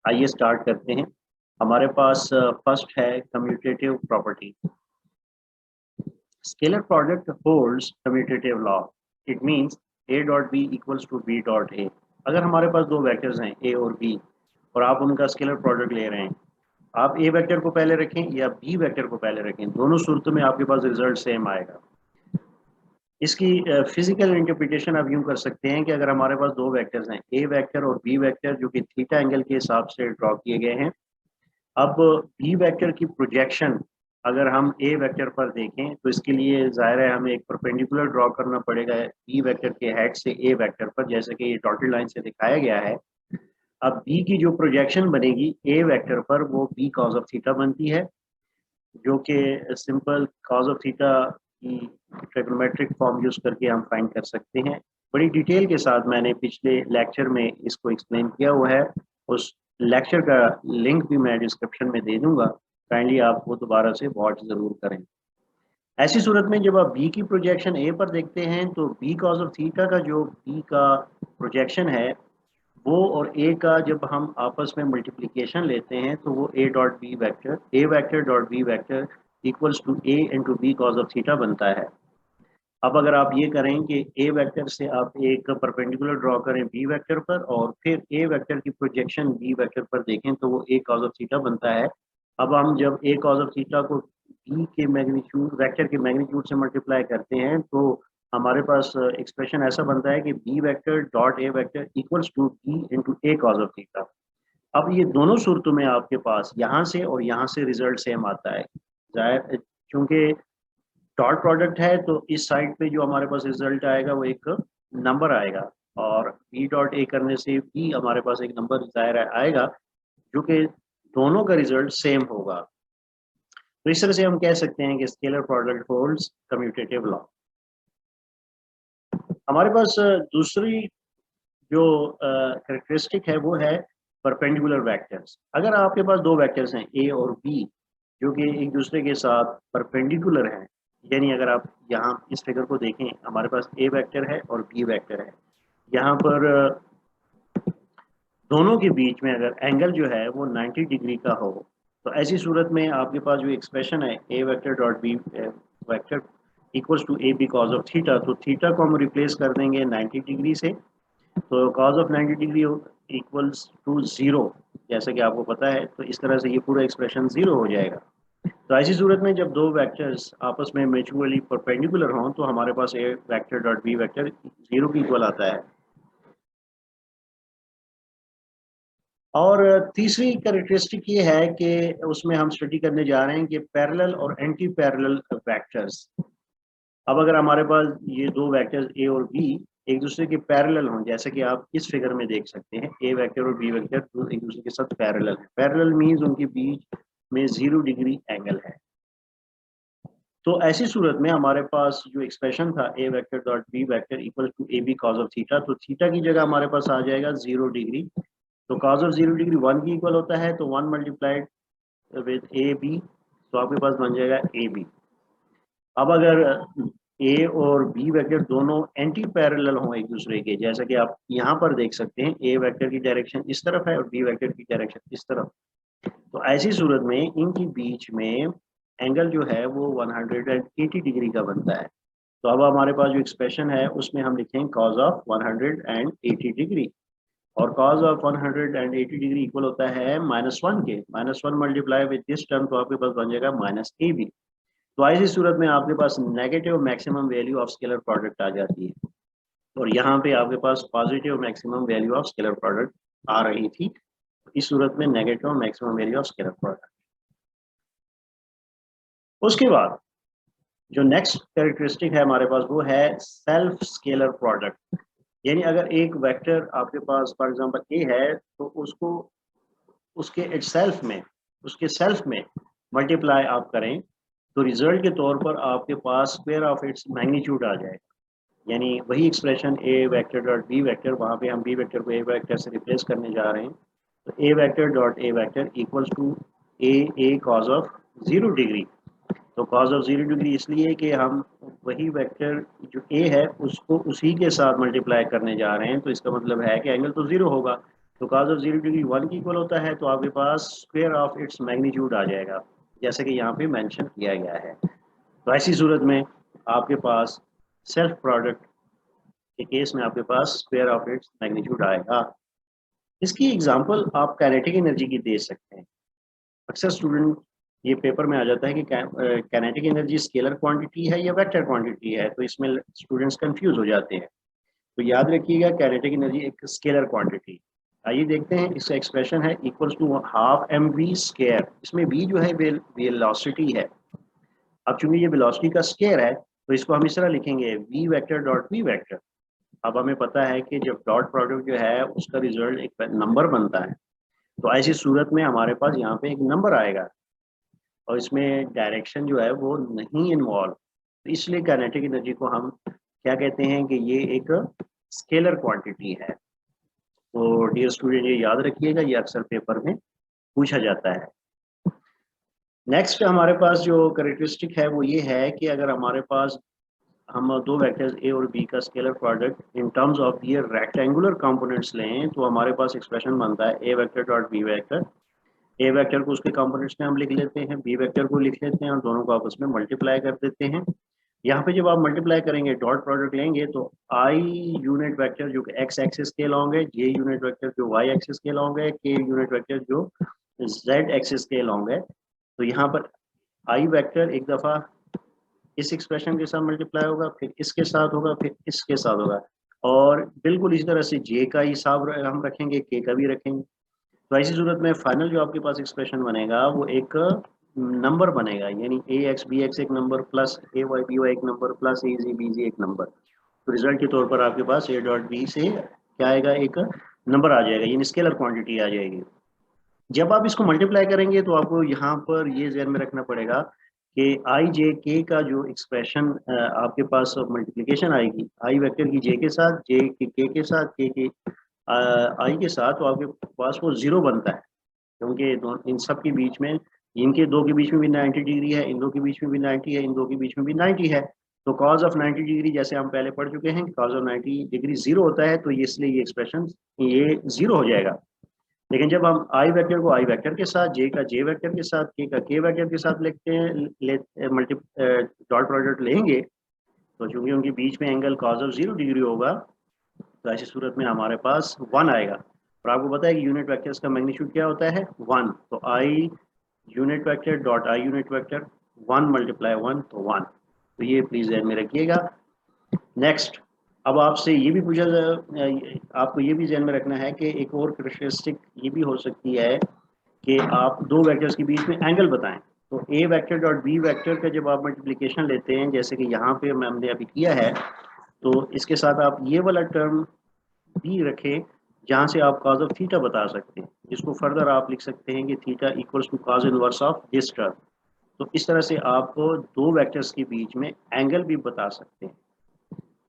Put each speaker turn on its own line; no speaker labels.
आइए स्टार्ट करते हैं। हमारे पास फर्स्ट है commutative property. Scalar product holds commutative law. It means a dot B equals to b dot a। अगर हमारे पास दो वेक्टर्स हैं a और b और आप उनका स्केलर प्रोडक्ट ले रहे हैं, आप a वेक्टर को पहले रखें या b वेक्टर को पहले रखें, दोनों सूरतों में आपके पास रिजल्ट सेम आएगा। इसकी फिजिकल इंटरप्रिटेशन आप यूं कर सकते हैं कि अगर हमारे पास दो वेक्टर्स हैं a वेक्टर और b वेक्टर जो कि थीटा एंगल के हिसाब से ड्रॉ किए गए हैं, अब बी वेक्टर की प्रोजेक्शन अगर हम ए वेक्टर पर देखें तो इसके लिए जाहिर है हमें एक परपेंडिकुलर ड्रॉ करना पड़ेगा बी वेक्टर के हेड से ए वेक्टर पर, जैसे कि ये डॉटेड लाइन से दिखाया गया है। अब बी की जो प्रोजेक्शन बनेगी ए वेक्टर पर वो बी कॉज ऑफ थीटा बनती है, जो कि सिंपल कॉज ऑफ थीटा की ट्रिग्नोमेट्रिक फॉर्म यूज करके हम फाइंड कर सकते हैं। बड़ी डिटेल के साथ मैंने पिछले लेक्चर में इसको एक्सप्लेन किया हुआ है। उस लेक्चर का लिंक भी मैं डिस्क्रिप्शन में दे दूंगा, काइंडली आप वो दोबारा से वॉच ज़रूर करें। ऐसी सूरत में जब आप बी की प्रोजेक्शन ए पर देखते हैं तो बी कॉज ऑफ थीटा का जो बी का प्रोजेक्शन है वो और ए का जब हम आपस में मल्टीप्लिकेशन लेते हैं तो वो A vector dot B vector equals to A into B cos of theta बनता है। अब अगर आप ये करें कि ए वेक्टर से आप एक परपेंडिकुलर ड्रॉ करें बी वेक्टर पर और फिर ए वेक्टर की प्रोजेक्शन बी वेक्टर पर देखें तो वो ए कॉज ऑफ थीटा बनता है। अब हम जब ए कॉज ऑफ थीटा को बी के मैग्नीट्यूड वेक्टर के मैग्नीट्यूड से मल्टीप्लाई करते हैं तो हमारे पास एक्सप्रेशन ऐसा बनता है कि B vector dot A vector equals to B into A cos of theta. अब ये दोनों सूरतों में आपके पास यहाँ से और यहाँ से रिजल्ट सेम आता है। जाहिर क्योंकि डॉट प्रोडक्ट है तो इस साइड पे जो हमारे पास रिजल्ट आएगा वो एक नंबर आएगा और बी डॉट ए करने से भी हमारे पास एक नंबर जाहिर आएगा, जो कि दोनों का रिजल्ट सेम होगा। तो इस तरह से हम कह सकते हैं कि scalar product holds commutative law. हमारे पास दूसरी जो कैरेक्टरिस्टिक है वो है परपेंडिकुलर वेक्टर्स। अगर आपके पास दो वेक्टर्स हैं ए और बी जो कि एक दूसरे के साथ परपेंडिकुलर हैं, यानी अगर आप यहाँ इस फिगर को देखें, हमारे पास ए वेक्टर है और बी वेक्टर है, यहाँ पर दोनों के बीच में अगर एंगल जो है वो 90 डिग्री का हो तो ऐसी सूरत में आपके पास जो एक्सप्रेशन है A vector dot B vector equals to A B cos of theta, तो थीटा को हम रिप्लेस कर देंगे 90 डिग्री से, तो cos of 90 degree equals to zero, जैसे कि आपको पता है। तो इस तरह से ये पूरा एक्सप्रेशन ज़ीरो हो जाएगा। तो ऐसी सूरत में जब दो वेक्टर्स आपस में म्यूचुअली परपेंडिकुलर हों तो हमारे पास A vector dot B vector zero की इक्वल आता है। और तीसरी कैरेक्टरिस्टिक ये है कि उसमें हम स्टडी करने जा रहे हैं कि पैरेलल और एंटी पैरेलल वेक्टर्स। अब अगर हमारे पास ये दो वेक्टर्स ए और बी एक दूसरे के पैरेलल हों, जैसे कि आप इस फिगर में देख सकते हैं, ए वेक्टर और बी वेक्टर एक दूसरे के साथ पैरेलल है। पैरेलल मीन्स उनके बीच में 0 डिग्री एंगल है। तो ऐसी सूरत में हमारे पास जो एक्सप्रेशन था A vector dot B vector equal to A B cos of theta, तो थीटा की जगह हमारे पास आ जाएगा 0 डिग्री। तो कॉज ऑफ 0 डिग्री 1 की इक्वल होता है, तो 1 मल्टीप्लाइड विद ए बी, तो आपके पास बन जाएगा ए बी। अब अगर ए और बी वेक्टर दोनों एंटी पैरेलल हों एक दूसरे के, जैसा कि आप यहाँ पर देख सकते हैं, ए वेक्टर की डायरेक्शन इस तरफ है और बी वेक्टर की डायरेक्शन इस तरफ, तो ऐसी सूरत में इनके बीच में एंगल जो है वो 180 डिग्री का बनता है। तो अब हमारे पास जो एक्सप्रेशन है उसमें हम लिखेंगे कॉज ऑफ 180 डिग्री, और कॉज ऑफ 180 डिग्री इक्वल होता है -1 के। -1 मल्टीप्लाई विद दिस टर्म, तो आपके पास बन जाएगा माइनस ए बी। तो ऐसी सूरत में आपके पास negative maximum value of scalar product आ जाती है और यहाँ पे आपके पास positive maximum value of scalar product आ रही थी। इस सूरत में negative maximum value of scalar product. उसके बाद जो नेक्स्ट कैरेक्टरिस्टिक है हमारे पास वो है सेल्फ स्केलर प्रोडक्ट। यानी अगर एक वेक्टर आपके पास फॉर एग्जांपल ए है तो उसको उसके सेल्फ में मल्टीप्लाई आप करें तो रिजल्ट के तौर पर आपके पास स्क्वायर ऑफ इट्स मैग्नीट्यूड आ जाएगा। यानी वही expression a vector dot B vector, वहाँ पे हम बी वेक्टर को ए वेक्टर से रिप्लेस करने जा रहे हैं, तो A vector dot A vector equals to A cos of 0 degree. तो कॉज ऑफ 0 डिग्री इसलिए कि हम वही वेक्टर जो ए है उसको उसी के साथ मल्टीप्लाई करने जा रहे हैं, तो इसका मतलब है कि एंगल तो 0 होगा। तो cos ऑफ 0 डिग्री 1 की इक्वल होता है, तो आपके पास स्क्वायर ऑफ इट्स मैग्नीट्यूड आ जाएगा, जैसे कि यहाँ पे मेंशन किया गया है। तो ऐसी सूरत में आपके पास सेल्फ प्रोडक्ट के केस में आपके पास स्क्वायर ऑफ इट्स मैग्नीट्यूड आएगा। इसकी एग्जांपल आप काइनेटिक एनर्जी की दे सकते हैं। अक्सर स्टूडेंट ये पेपर में आ जाता है कि काइनेटिक एनर्जी स्केलर क्वांटिटी है या वेक्टर क्वांटिटी है, तो इसमें स्टूडेंट्स कंफ्यूज हो जाते हैं। तो याद रखिएगा काइनेटिक एनर्जी एक स्केलर क्वांटिटी। आइए देखते हैं, इसका एक्सप्रेशन है equals to half M V square. इसमें वी जो है वेलोसिटी है। अब चूंकि ये वेलोसिटी का स्क्वायर है, तो इसको हम इस तरह लिखेंगे V vector dot V vector. अब हमें पता है कि जब डॉट प्रोडक्ट जो है उसका रिजल्ट एक नंबर बनता है, तो ऐसी सूरत में हमारे पास यहाँ पे एक नंबर आएगा और इसमें डायरेक्शन जो है वो नहीं इन्वॉल्व, तो इसलिए काइनेटिक एनर्जी को हम क्या कहते हैं कि ये एक स्केलर क्वांटिटी है। तो डियर स्टूडेंट ये याद रखिएगा, ये अक्सर पेपर में पूछा जाता है। नेक्स्ट हमारे पास जो कैरेक्टरिस्टिक है वो ये है कि अगर हमारे पास हम दो वेक्टर्स ए और बी का scalar product in terms of ये रेक्टेंगुलर कंपोनेंट्स लें, तो हमारे पास एक्सप्रेशन बनता है A vector dot B vector. A vector को उसके कंपोनेंट्स में हम लिख लेते हैं, बी वेक्टर को लिख लेते हैं और दोनों को आपस में मल्टीप्लाई कर देते हैं। यहाँ पे जब आप मल्टीप्लाई करेंगे डॉट प्रोडक्ट लेंगे तो आई यूनिट वेक्टर जो एक्स एक्सिस के लॉन्ग है, जे यूनिट वेक्टर जो वाई एक्सिस के लॉन्ग है, के यूनिट वेक्टर जो जेड एक्सिस के लॉन्ग है। तो यहाँ पर आई वेक्टर एक दफ़ा इस एक्सप्रेशन के साथ मल्टीप्लाई होगा, फिर इसके साथ होगा, फिर इसके साथ होगा, और बिल्कुल इसी तरह से जे का हिसाब हम रखेंगे, के का भी रखेंगे। तो ऐसी सूरत में फाइनल जो आपके पास एक्सप्रेशन बनेगा वो एक नंबर बनेगा, यानी ए एक्स बी एक्स एक नंबर प्लस ए वाई बी वाई एक नंबर प्लस ए जी बी जी एक नंबर। तो रिजल्ट के तौर पर आपके पास ए डॉट बी से क्या आएगा, एक नंबर आ जाएगा, यानी स्केलर क्वांटिटी आ जाएगी। जब आप इसको मल्टीप्लाई करेंगे तो आपको यहाँ पर ये ध्यान में रखना पड़ेगा कि आई जे के का जो एक्सप्रेशन आपके पास मल्टीप्लिकेशन आएगी आई वेक्टर की जे के साथ, जे के साथ, के आई के साथ, तो आपके पास वो जीरो बनता है, क्योंकि इन सब के बीच में, इनके दो के बीच में भी 90 डिग्री है, इन दो के बीच में भी 90 है, इन दो के बीच में भी 90 है। तो कॉज ऑफ 90 डिग्री जैसे हम पहले पढ़ चुके हैं, कॉज ऑफ 90 डिग्री जीरो होता है, तो इसलिए ये एक्सप्रेशन ये जीरो हो जाएगा। लेकिन जब हम आई वेक्टर को आई वेक्टर के साथ, जे का जे वेक्टर के साथ, के का के वेक्टर के साथ लिखते हैं, मल्टी डॉट प्रोडक्ट लेंगे, तो चूंकि उनके बीच में एंगल कॉज ऑफ 0 डिग्री होगा, तो ऐसी सूरत में हमारे पास 1 आएगा। और आपको पता है कि यूनिट वेक्टर्स का मैग्नीट्यूड क्या होता है, 1। तो I unit vector dot I unit vector 1 multiply 1 तो 1। तो ये प्लीज ध्यान में रखिएगा। नेक्स्ट, अब आपसे ये भी पूछा आपको ये भी ध्यान में रखना है कि एक और कैरेक्टरिस्टिक ये भी हो सकती है कि आप दो वेक्टर्स के बीच में एंगल बताएं। तो A vector dot B vector का जब आप मल्टीप्लिकेशन लेते हैं, जैसे कि यहाँ पे हमने अभी किया है, तो इसके साथ आप ये वाला टर्म भी रखें जहाँ से आप कॉज ऑफ थीटा बता सकते हैं, जिसको फर्दर आप लिख सकते हैं कि theta equals to cos inverse of this term. तो इस तरह से आप दो वेक्टर्स के बीच में एंगल भी बता सकते हैं।